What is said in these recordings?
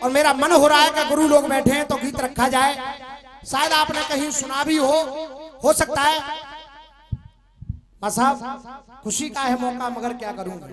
और मेरा मन हो रहा है कि गुरु लोग बैठे हैं तो गीत रखा जाए। शायद आपने कहीं सुना भी हो सकता है। साहब खुशी का है मौका, मगर क्या करूंगा।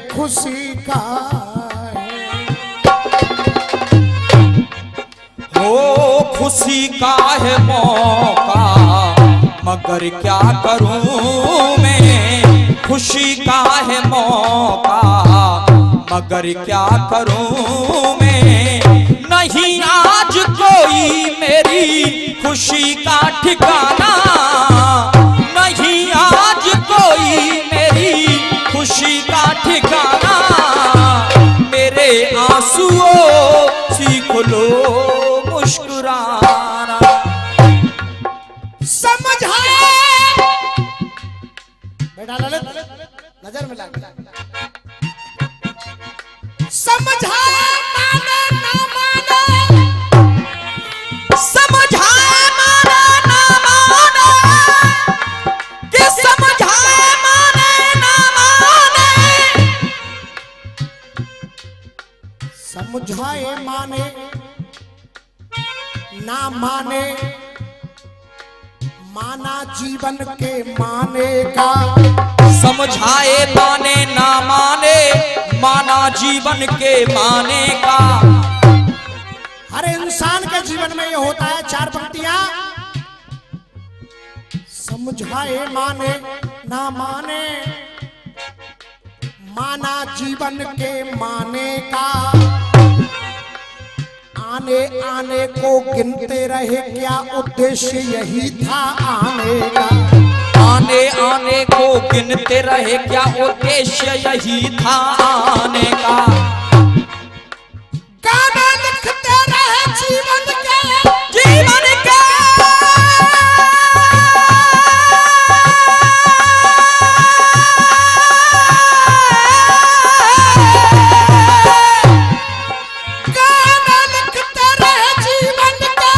खुशी का हो खुशी का है मौका, मगर क्या करूं मैं। खुशी का है मौका, मगर क्या करूं मैं। नहीं आज कोई मेरी खुशी का ठिकाना, नहीं आज कोई मेरी खुशी का ठिकाना। मेरे आंसुओं सीख लो मुस्कुराना। समझाए बेटा ललित नजर मिला, समझाए माने ना माने, समझाए माने ना माने, कि समझाए माने ना माने। समझाए माने ना माने, माना जीवन के माने का। समझाए माने ना माने, माना जीवन के माने का। हर इंसान के जीवन में ये होता है, चार पंक्तियां। समझाए माने ना माने, माना जीवन के माने का। आने आने को गिनते रहे, क्या उद्देश्य यही था आने का। आने आने को गिनते रहे, क्या उद्देश्य यही था आने का। गाने लिखते रहे जीवन के, जीवन के। गाने लिखते रहे जीवन के,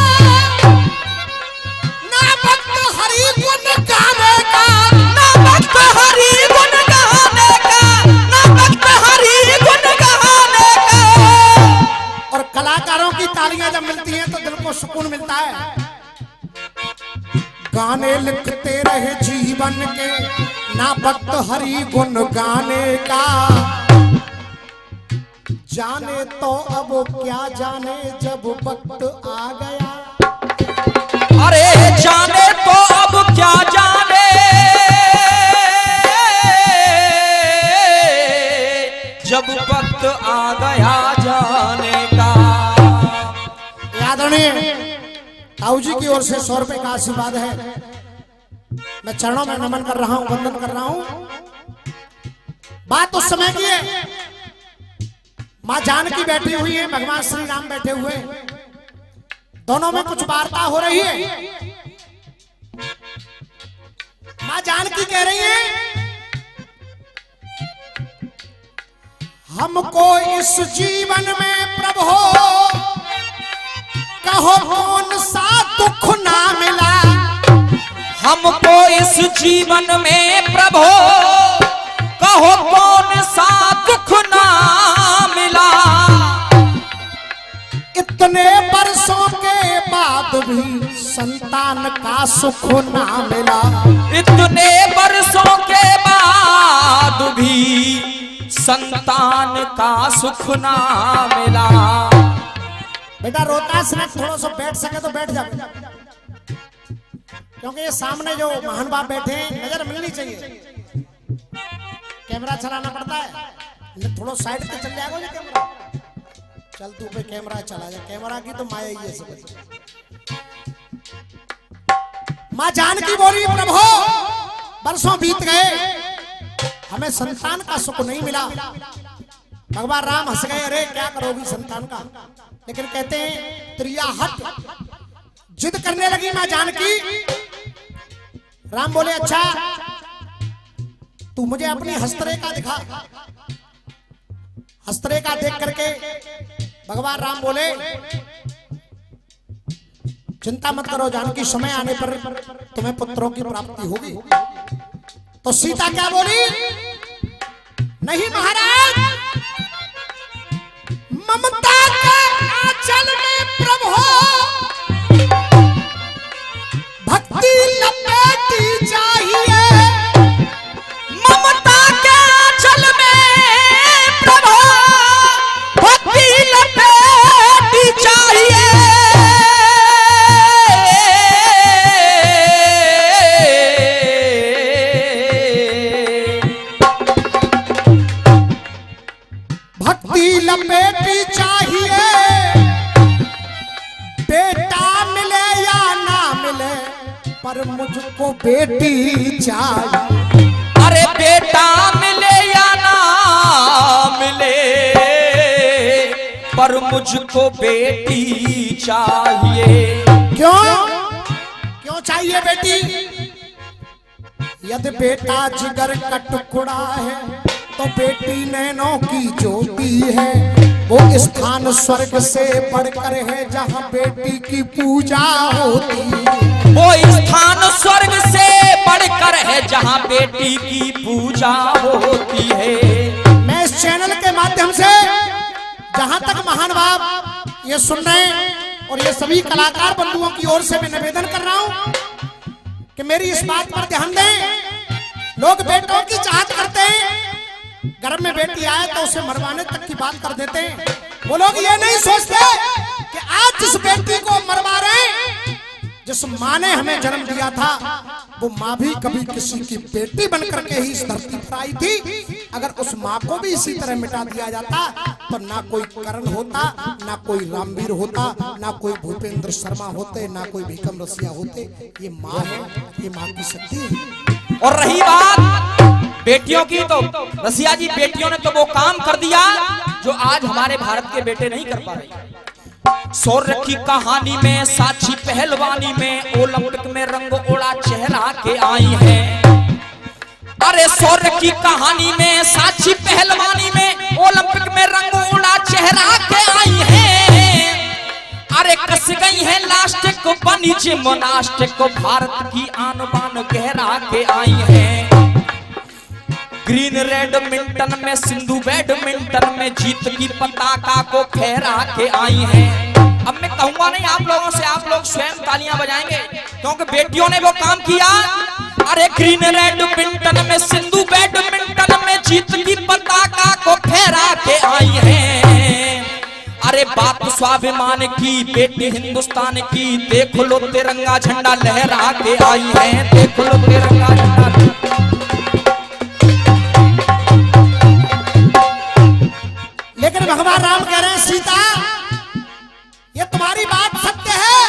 ना वक्त हरि गुण गाने का, ना वक्त हरि गुण गाने का, ना वक्त हरि गुण गाने का। और कलाकारों की तालियां जब मिलती हैं तो दिल को सुकून मिलता है। गाने लिखते रहे जीवन के, ना वक्त हरि गुण गाने का। जाने तो अब क्या जाने जब वक्त आ गया। अरे जाने तो अब क्या जाने, जब वक्त आ गया जाने का। आदरणीय ताऊ जी की ओर से 100 रुपए का आशीर्वाद है। मैं चरणों में नमन कर रहा हूं, वंदन कर रहा हूं। बात उस समय की है, मां जानकी बैठी हुई है, भगवान श्री राम बैठे हुए, दोनों में कुछ वार्ता हो रही है। मां जानकी कह रही है, हमको इस जीवन में प्रभु कहो कौन सा दुख ना मिला। हमको इस जीवन में प्रभु कहो कौन सा दुख ना मिला। इतने वर्षों के बाद भी संतान का सुख ना मिला। इतने वर्षों के बाद भी संतान का सुख ना मिला। बेटा रोहतास में थोड़ा सा बैठ सके तो बैठ जाओ, क्योंकि ये सामने जो महान बाप बैठे हैं नजर मिलनी चाहिए। कैमरा चलाना पड़ता है, थोड़ा साइड पे चल जाएगा ना कैमरा। चल तू पे कैमरा चला जा, कैमरा की तो माया ही है सब। मां जानकी बोली, प्रभु वर्षों बीत गए, हमें संतान का सुख नहीं मिला। भगवान राम हंस गए, अरे क्या करोगी संतान का। लेकिन कहते हैं त्रिया हट, जिद करने लगी मां जानकी। राम बोले, अच्छा तू मुझे अपनी हस्तरेखा दिखा। हस्तरेखा देख करके भगवान राम बोले, चिंता मत करो जानकी, समय आने पर तुम्हें पुत्रों की प्राप्ति होगी। तो सीता क्या बोली, नहीं महाराज, ममता के आंचल में प्रभु भक्ति लपेटी चाहिए। ममता के आंचल में प्रभु भक्ति लपेटी चाहिए। भक्ति लपेटी चाहिए, बेटा मिले या ना मिले पर मुझको बेटी चाहिए। अरे बेटा मिले या ना मिले पर मुझको बेटी चाहिए। क्यों क्यों चाहिए बेटी? यदि बेटा जिगर का टुकड़ा है तो बेटी नैनों की ज्योति है। वो स्थान स्वर्ग से बढ़कर है जहाँ बेटी की पूजा होती है। वो स्थान स्वर्ग से बढ़कर है जहाँ बेटी की पूजा होती है। मैं इस चैनल के माध्यम से जहाँ तक महान बाप ये सुन रहे हैं और ये सभी कलाकार बंधुओं की ओर से मैं निवेदन कर रहा हूँ कि मेरी इस बात पर ध्यान दें। लोग बेटों की चाहत करते हैं, घर में बेटी आए तो उसे मरवाने तक की बात कर देते हैं। वो लोग ये नहीं सोचते कि आज जिस बेटी को मरवा रहे हैं, जिस माँ ने हमें जन्म दिया था, वो माँ भी कभी किसी की बेटी बनकर के ही इस धरती पर आई थी। अगर उस माँ को भी इसी तरह मिटा दिया जाता तो ना कोई कर्ण होता, ना कोई रामवीर होता, ना कोई भूपेंद्र शर्मा होते, ना कोई भीकम रसिया होते। ये माँ है, ये माँ की शक्ति है। और रही बात बेटियों की, तो रसिया जी बेटियों ने तो वो काम कर दिया जो आज हमारे भारत के बेटे नहीं कर पा रहे। शौर्य की कहानी में, साक्षी पहलवानी में, ओलंपिक में रंग ओढ़ा चेहरा के आई हैं। अरे शौर्य की कहानी में, साक्षी पहलवानी में, ओलंपिक में रंग ओढ़ा चेहरा के आई हैं। अरे कस गई है लास्टिक को बनी जिम्नास्टिक को, भारत की आन बान गहरा के आई हैं। ग्रीन रेड मिंटन में, सिंधु बैडमिंटन में जीत की पताका को फहरा के आई हैं। अब मैं कहूंगा नहीं आप लोगों से, आप लोग स्वयं तालियां बजाएंगे क्योंकि बेटियों ने वो काम किया। अरे ग्रीन रेड मिंटन में, सिंधु बैडमिंटन में जीत की पताका को फहरा के आई हैं। अरे बात स्वाभिमान की, बेटी हिंदुस्तान की, देख लो तिरंगा झंडा लहरा के आई है। देख लो तिरंगा झंडा। लेकिन भगवान राम कह रहे हैं, सीता ये तुम्हारी बात सत्य है,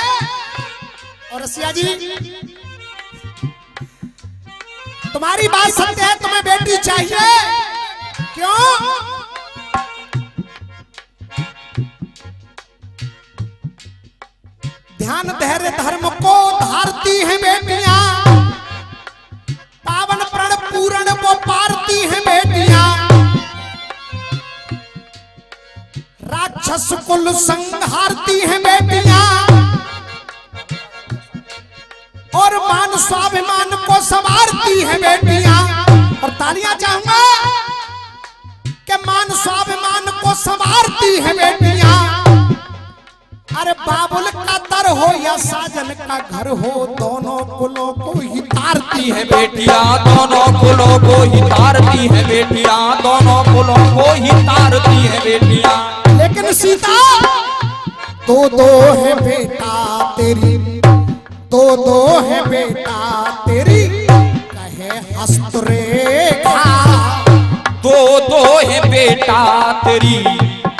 रसिया जी, तुम्हारी बात सत्य है, तुम्हें बेटी चाहिए। क्यों? ध्यान धैर्य धर्म को धारती हैं बेटियां, पावन प्रण पूर्ण को पारती हैं बेटियां, राक्षस कुल संहारती हैं बेटियां, और मान स्वाभिमान को संवारती हैं बेटियां। और तालियां चाहूंगा कि मान स्वाभिमान को संवारती हैं बेटियां। अरे बाबुल का दर हो या साजन का घर हो, दोनों कुलों को ही तारती है बेटियां, दोनों कुलों को ही तारती है बेटियां, दोनों कुलों को ही तारती है बेटियां। लेकिन सीता दो है बेटा तेरी, दो है बेटा तेरी, कहे हस्तरेखा। दो है बेटा तेरी,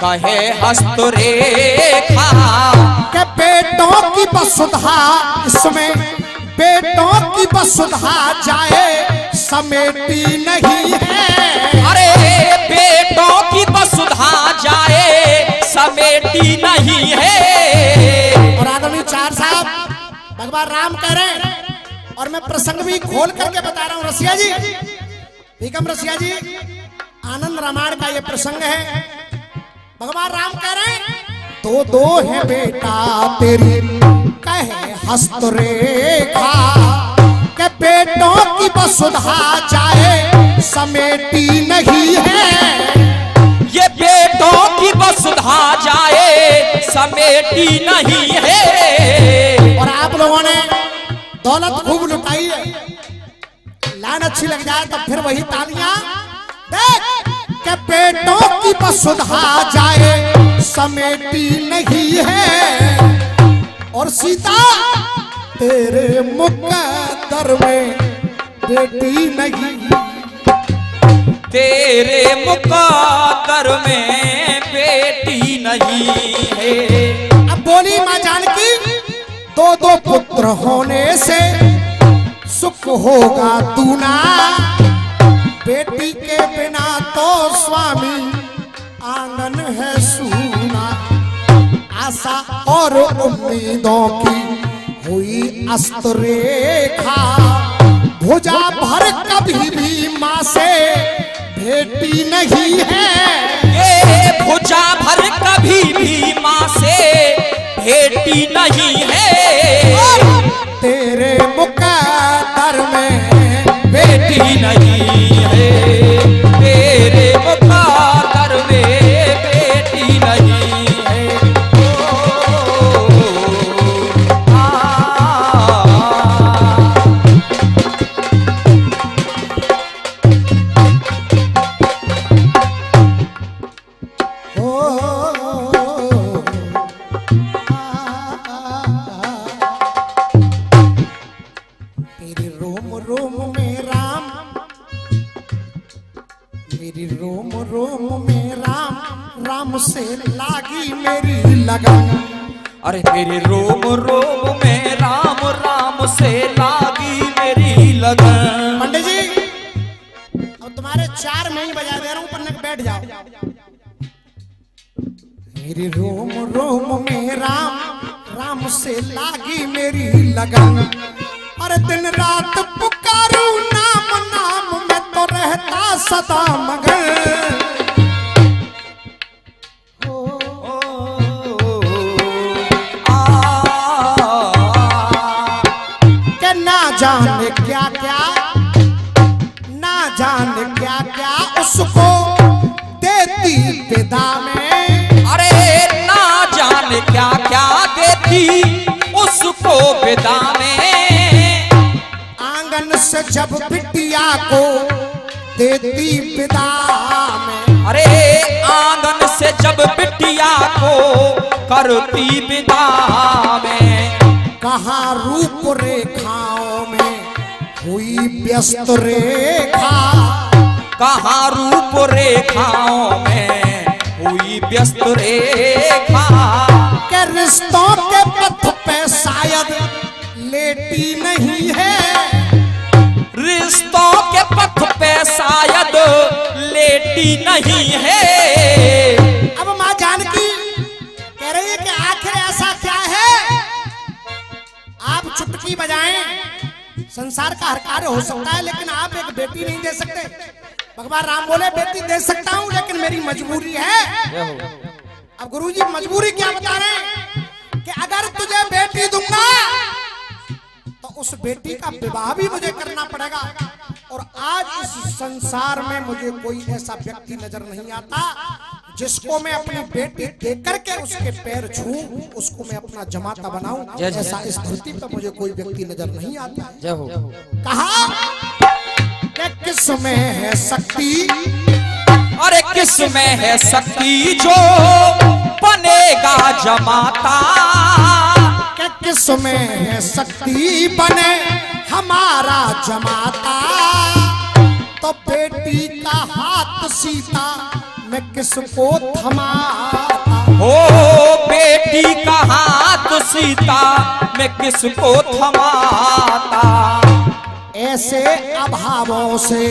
कहे हस्तरेखा। के बेटों की वसुधा, इसमें बेटों की वसुधा जाए समेटी नहीं है। अरे बेटों की वसुधा जाए समेटी नहीं है। और आदमी चार साहब भगवान राम कह रहे हैं, और मैं प्रसंग भी खोल करके बता रहा हूं रसिया जी, बेगम रसिया जी, आनंद रामायण का ये प्रसंग है। भगवान राम कह रहे हैं, दो है बेटा तेरी, कहे हस्तरेखा। के बेटों की वसुधा जाए समेटी नहीं है। ये बेटों की वसुधा जाए समेटी नहीं है। और आप लोगों ने दौलत खूब लुटाई है, लाइन अच्छी लग जाए तो फिर वही तालियां। देख के बेटों की वसुधा जाए समेटी नहीं है। और सीता तेरे मुकद्दर में बेटी नहीं, तेरे मुकद्दर में बेटी नहीं है। अब बोली मां जानकी, दो पुत्र होने से सुख होगा दूना, बेटी के बिना तो स्वामी आंगन है सूना। आशा और उम्मीदों की हुई अस्तरेखा, भुजा भर कभी भी माँ से भेटी नहीं है। ये भुजा भर कभी भी माँ से भेटी नहीं है। और तेरे मुकद्दर में बेटी नहीं है, तेरे मुकद्दर में बेटी नहीं है। मेरी रोम रोम में राम, मेरी रोम रोम में राम, राम से लागी मेरी लगन। अरे मेरे रोम रोम में राम, राम से लागी मेरी लगन। पंडित जी अब तुम्हारे 4 मैं ही बजा दे रहा हूं, पन्ने पे बैठ जाओ। मेरी रोम रोम में राम, राम से लागी मेरी लगन। अरे दिन रात पुकारू नाम, नाम में तो रहता सदा मगन। के ना जाने क्या क्या, ना जाने क्या क्या उसको देती विदा में। अरे ना जाने क्या क्या देती उसको विदा में। आंगन से जब बिटिया को देती विदा में। अरे आंगन से जब बिटिया को करती विदा में। कहाँ रूप रेखाओं में हुई व्यस्त रेखा, कहाँ रूप रेखाओं में हुई व्यस्त रेखा। के रिश्तों के पथ पे शायद ले बेटी नहीं है। रिश्तों के पथ पे शायद लेटी नहीं है। अब माँ जानकी कह रही है कि आखिर ऐसा क्या है, आप चुटकी बजाएं, संसार का हर कार्य हो सकता है, लेकिन आप एक बेटी नहीं दे सकते। भगवान राम बोले बेटी दे सकता हूं लेकिन मेरी मजबूरी है। अब गुरुजी मजबूरी क्या बता रहे हैं कि अगर तुझे बेटी दूंगा तो उस बेटी का विवाह भी मुझे करना पड़ेगा। और आज इस संसार में मुझे कोई ऐसा व्यक्ति नजर नहीं आता जिसको मैं अपनी बेटी देकर के उसके पैर छूं, उसको मैं अपना जमाता बनाऊं। ऐसा इस धरती पर मुझे कोई व्यक्ति नजर नहीं आता। कहा कि किस में है शक्ति, अरे किस में है शक्ति जो बनेगा जमाता। कि किस में है शक्ति बने हमारा जमाता। तो बेटी का हाथ सीता मैं किसको थमाता। हो बेटी का हाथ सीता मैं किसको थमाता। ऐसे अभावों से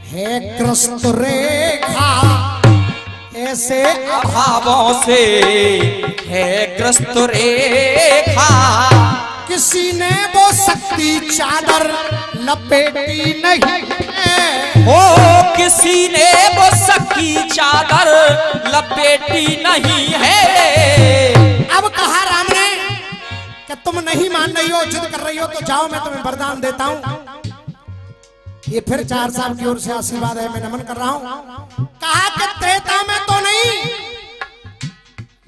है ग्रस्त रेखा, ऐसे अभावों से है ग्रस्त रेखा। किसी ने वो शक्ति चादर लपेटी नहीं है। हो किसी ने वो सखी चादर लपेटी नहीं है। अब कहा राम ने कि तुम नहीं मान रही हो, जिद कर रही हो, तो जाओ मैं तुम्हें वरदान देता हूं। ये फिर 4 साल की ओर से आशीर्वाद है, मैं नमन कर रहा हूं। कहा कि त्रेता में तो नहीं,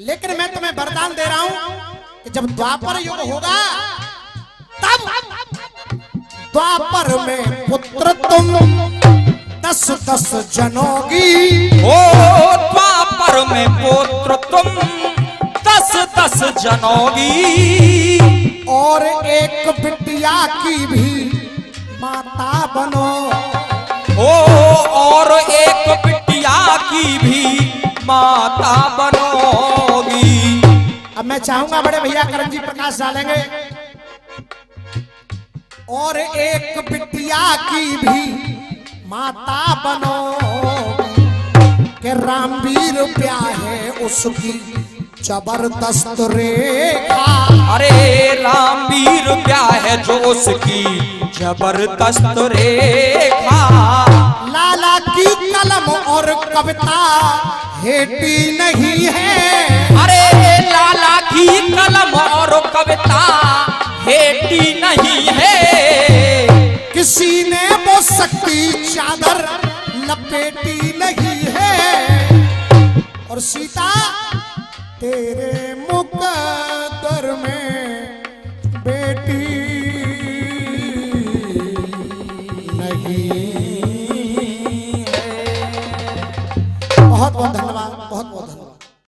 लेकिन मैं तुम्हें वरदान दे रहा हूं कि जब द्वापर युग होगा तब द्वापर में पुत्र तुम 10-10 जनोगी। ओ द्वापर में पुत्र तुम 10-10 जनोगी। और एक बिटिया की भी माता बनो। ओ और एक बिटिया की भी माता बनोगी। अब मैं चाहूंगा बड़े भैया करमजी प्रकाश डालेंगे। और एक बिटिया की भी माता बनो के रामवीर ब्याहे उसकी जबरदस्त रेखा। अरे रामवीर ब्याह जो उसकी जबरदस्त रेखा। लाला की कलम और कविता हेटी नहीं है। अरे लाला की कलम और कविता हेटी नहीं है। किसी ने वो शक्ति चादर लपेटी नहीं है। और सीता तेरे मुकद्दर में बेटी नहीं